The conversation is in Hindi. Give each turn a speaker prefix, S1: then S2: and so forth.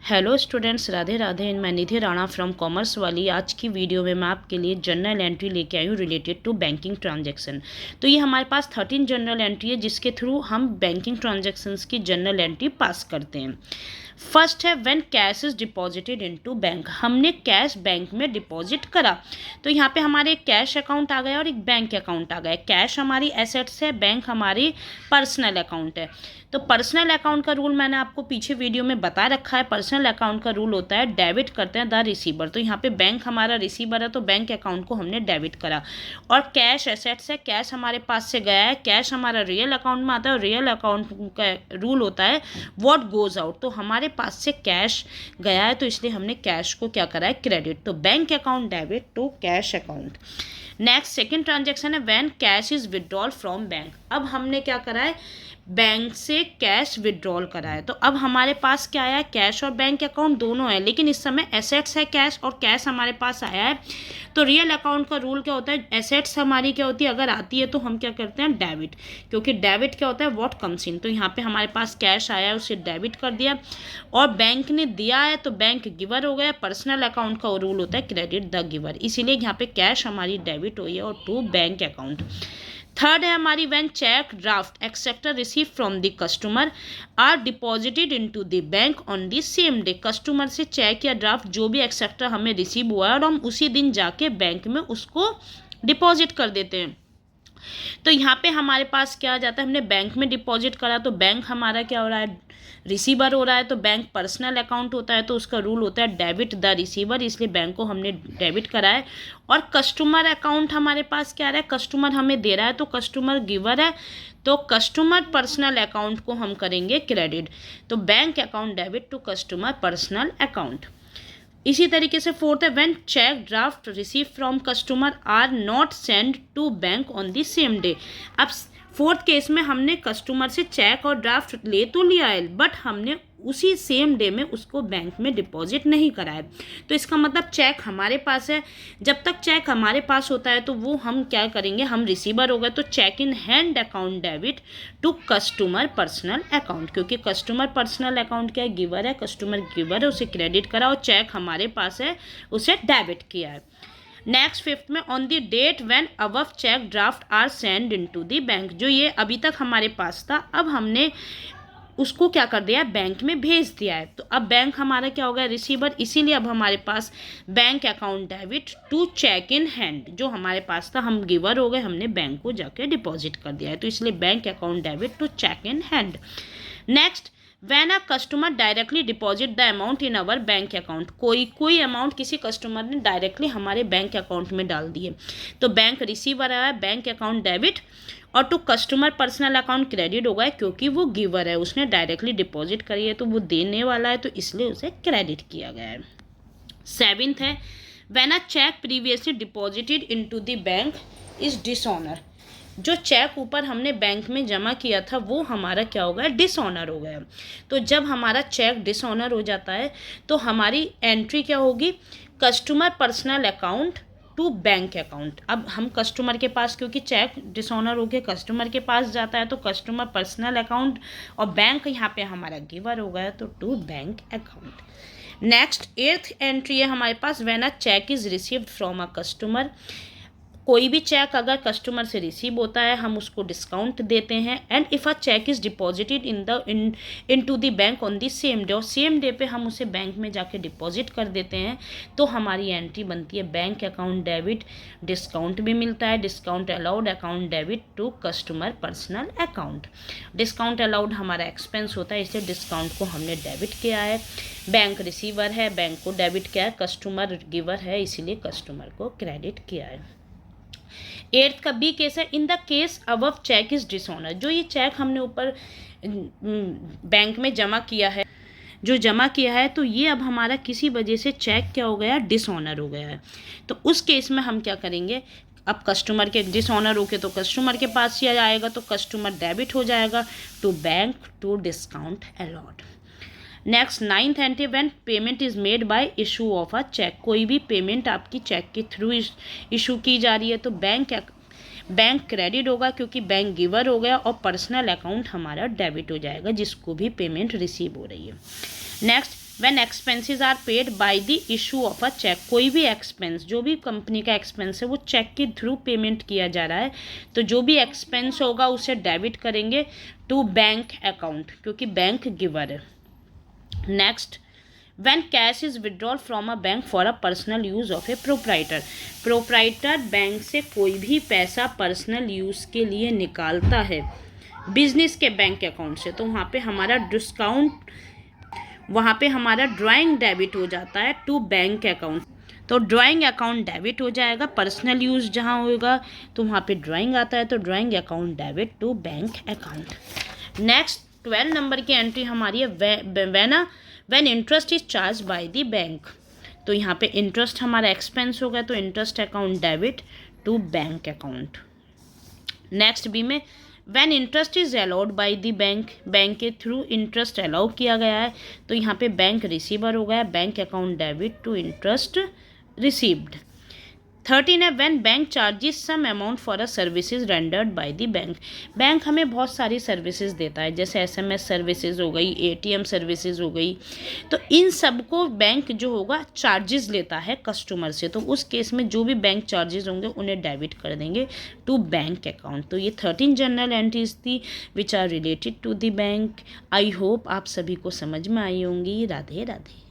S1: Hello students, Radhe Radhe. मैं निधि राणा फ्रॉम कॉमर्स वाली। आज की वीडियो में मैं आपके लिए जर्नल एंट्री लेके आई हूँ रिलेटेड टू बैंकिंग ट्रांजैक्शन। तो ये हमारे पास 13 जर्नल एंट्री है जिसके थ्रू हम बैंकिंग ट्रांजैक्शंस की जर्नल एंट्री पास करते हैं। फर्स्ट है when cash is deposited into bank. हमने कैश बैंक में डिपॉजिट करा तो यहाँ पे हमारे एक कैश अकाउंट आ गया और एक बैंक अकाउंट आ गया। कैश हमारी एसेट्स है, बैंक हमारी पर्सनल अकाउंट है। तो पर्सनल अकाउंट का रूल मैंने आपको पीछे वीडियो में बता रखा है। पर्सनल अकाउंट का रूल होता है डेबिट करते हैं द रिसीवर। तो यहाँ पे बैंक हमारा रिसीवर है तो बैंक अकाउंट को हमने डेबिट करा। और कैश एसेट्स है, कैश हमारे पास से गया है, कैश हमारा रियल अकाउंट में आता है और रियल अकाउंट का रूल होता है व्हाट गोज आउट। तो हमारे पास से कैश गया है तो इसलिए हमने कैश को क्या करा है, क्रेडिट। तो bank account debit to cash account. Next second transaction है when cash is withdrawal from bank. अब हमने क्या करा है, बैंक से कैश विड्रॉल करा है। तो अब हमारे पास क्या आया है, कैश और बैंक अकाउंट दोनों है, लेकिन इस समय एसेट्स है कैश और कैश हमारे पास आया है। तो रियल अकाउंट का रूल क्या होता है, एसेट्स हमारी क्या होती है, अगर आती है तो हम क्या करते हैं, डेबिट। क्योंकि डेबिट क्या होता है, व्हाट कम्स इन। तो यहाँ पे हमारे पास कैश आया है, उसे डेबिट कर दिया। और बैंक ने दिया है तो बैंक गिवर हो गया। पर्सनल अकाउंट का रूल होता है क्रेडिट द गिवर, इसीलिए यहाँ पे कैश हमारी डेबिट हुई है और टू बैंक अकाउंट। थर्ड है हमारी when cheque draft etcetera receive from the customer are deposited into the bank on the same day. Customer से चेक या ड्राफ्ट जो भी एक्सेट्रा हमें रिसीव हुआ है और हम उसी दिन जाके बैंक में उसको डिपॉजिट कर देते हैं। तो यहाँ पे हमारे पास क्या आ जाता है, हमने बैंक में डिपॉजिट करा तो बैंक हमारा क्या हो रहा है, रिसीवर हो रहा है। तो बैंक पर्सनल अकाउंट होता है तो उसका रूल होता है डेबिट द रिसीवर, इसलिए बैंक को हमने डेबिट करा है। और कस्टमर अकाउंट हमारे पास क्या आ रहा है, कस्टमर हमें दे रहा है तो कस्टमर गिवर है तो कस्टमर पर्सनल अकाउंट को हम करेंगे क्रेडिट। तो bank account debit to customer personal account. इसी तरीके से फोर्थ है when cheque draft receive from customer are not send to bank on the same day. अब फोर्थ केस में हमने कस्टमर से चेक और ड्राफ्ट ले तो लिया है बट हमने उसी सेम डे में उसको बैंक में डिपॉजिट नहीं कराया। तो इसका मतलब चेक हमारे पास है, जब तक चेक हमारे पास होता है तो वो हम क्या करेंगे, हम रिसीवर हो गए। तो cheque in hand account debit to customer personal account, क्योंकि कस्टमर पर्सनल अकाउंट क्या है, गिवर है, कस्टमर गिवर है, उसे क्रेडिट करा और चेक हमारे पास है उसे डेबिट किया है। नेक्स्ट फिफ्थ में on the date when above cheque draft are send into the bank. जो ये अभी तक हमारे पास था अब हमने उसको क्या कर दिया, बैंक में भेज दिया है। तो अब बैंक हमारा क्या हो गया, रिसीवर, इसीलिए अब हमारे पास bank account debit to cheque in hand. जो हमारे पास था हम गिवर हो गए, हमने बैंक को जाके डिपॉजिट कर दिया है तो इसलिए bank account debit to cheque in hand. Next when a customer directly deposit the amount in our bank account. कोई अमाउंट किसी कस्टमर ने डायरेक्टली हमारे बैंक अकाउंट में डाल दिए तो बैंक रिसीवर आया, बैंक अकाउंट डेबिट और to customer personal account credit होगा क्योंकि वो गिवर है, उसने डायरेक्टली डिपॉजिट करी है तो वो देने वाला है तो इसलिए उसे क्रेडिट किया गया है। सेवेंथ है when a cheque previously deposited into the bank is dishonour. जो चेक ऊपर हमने बैंक में जमा किया था वो हमारा क्या हो गया, डिसऑनर हो गया। तो जब हमारा चेक डिसऑनर हो जाता है तो हमारी एंट्री क्या होगी, customer personal account to bank account. अब हम कस्टमर के पास, क्योंकि चेक डिसऑनर हो के कस्टमर के पास जाता है तो कस्टमर पर्सनल अकाउंट और बैंक यहाँ पे हमारा गिवर हो गया तो to bank account. Next eighth entry है हमारे पास when a cheque is received from a customer. कोई भी चेक अगर कस्टमर से रिसीव होता है हम उसको डिस्काउंट देते हैं। And if a cheque is deposited into the bank on the same day, और सेम डे पे हम उसे बैंक में जाके डिपॉजिट कर देते हैं तो हमारी एंट्री बनती है बैंक अकाउंट डेबिट। डिस्काउंट भी मिलता है, discount allowed account debit to customer personal account. Discount allowed हमारा एक्सपेंस होता है इसलिए डिस्काउंट को हमने डेबिट किया है। बैंक रिसीवर है, बैंक को डेबिट किया है, कस्टमर गिवर है इसीलिए कस्टमर को क्रेडिट किया है। एट्थ का बी केस है in the case above cheque is dishonour. जो ये चेक हमने ऊपर बैंक में जमा किया है, जो जमा किया है तो ये अब हमारा किसी वजह से चेक क्या हो गया, डिसऑनर हो गया है। तो उस केस में हम क्या करेंगे, अब कस्टमर के डिसऑनर हो के तो कस्टमर के पास ही आएगा तो कस्टमर डेबिट हो जाएगा to bank to discount allowed. Next ninth entry when payment is made by issue of a cheque. कोई भी पेमेंट आपकी चेक के थ्रू इशू की जा रही है तो बैंक क्रेडिट होगा क्योंकि बैंक गिवर हो गया और पर्सनल अकाउंट हमारा डेबिट हो जाएगा जिसको भी पेमेंट रिसीव हो रही है। Next when expenses are paid by the issue of a cheque, कोई भी एक्सपेंस, जो भी कंपनी का एक्सपेंस है वो चेक के थ्रू पेमेंट किया जा रहा है, तो जो भी एक्सपेंस होगा उसे डेबिट करेंगे टू बैंक अकाउंट, क्योंकि बैंक गिवर है। Next, when cash is withdrawn from a bank for a personal use of a proprietor bank से कोई भी पैसा पर्सनल यूज़ के लिए निकालता है बिजनेस के बैंक अकाउंट से, तो वहाँ पे हमारा ड्राइंग डेबिट हो जाता है टू बैंक अकाउंट, तो ड्राइंग अकाउंट डेबिट हो जाएगा। पर्सनल यूज़ जहाँ होगा तो वहाँ पे ड्राइंग आता है, तो drawing account debit to bank account. Next 12 number की एंट्री हमारी है when interest is charge by the bank, तो यहाँ पे इंटरेस्ट हमारा एक्सपेंस हो गया, तो interest account debit to bank account. Next B में when interest is allowed by the bank, bank के थ्रू इंटरेस्ट अलाउ किया गया है, तो यहाँ पे बैंक रिसीवर हो गया, bank account debit to interest received. 13 है when bank charges some amount for a services rendered by the bank, bank हमें बहुत सारी सर्विसेज देता है, जैसे SMS सर्विसेज हो गई, ATM सर्विसेज हो गई, तो इन सब को बैंक जो होगा चार्जेस लेता है कस्टमर से, तो उस केस में जो भी बैंक चार्जेस होंगे उन्हें डेबिट कर देंगे टू बैंक अकाउंट। तो ये 13 जर्नल एंट्रीज थी which are related to the bank. I hope आप सभी को समझ में आई होंगी। राधे राधे।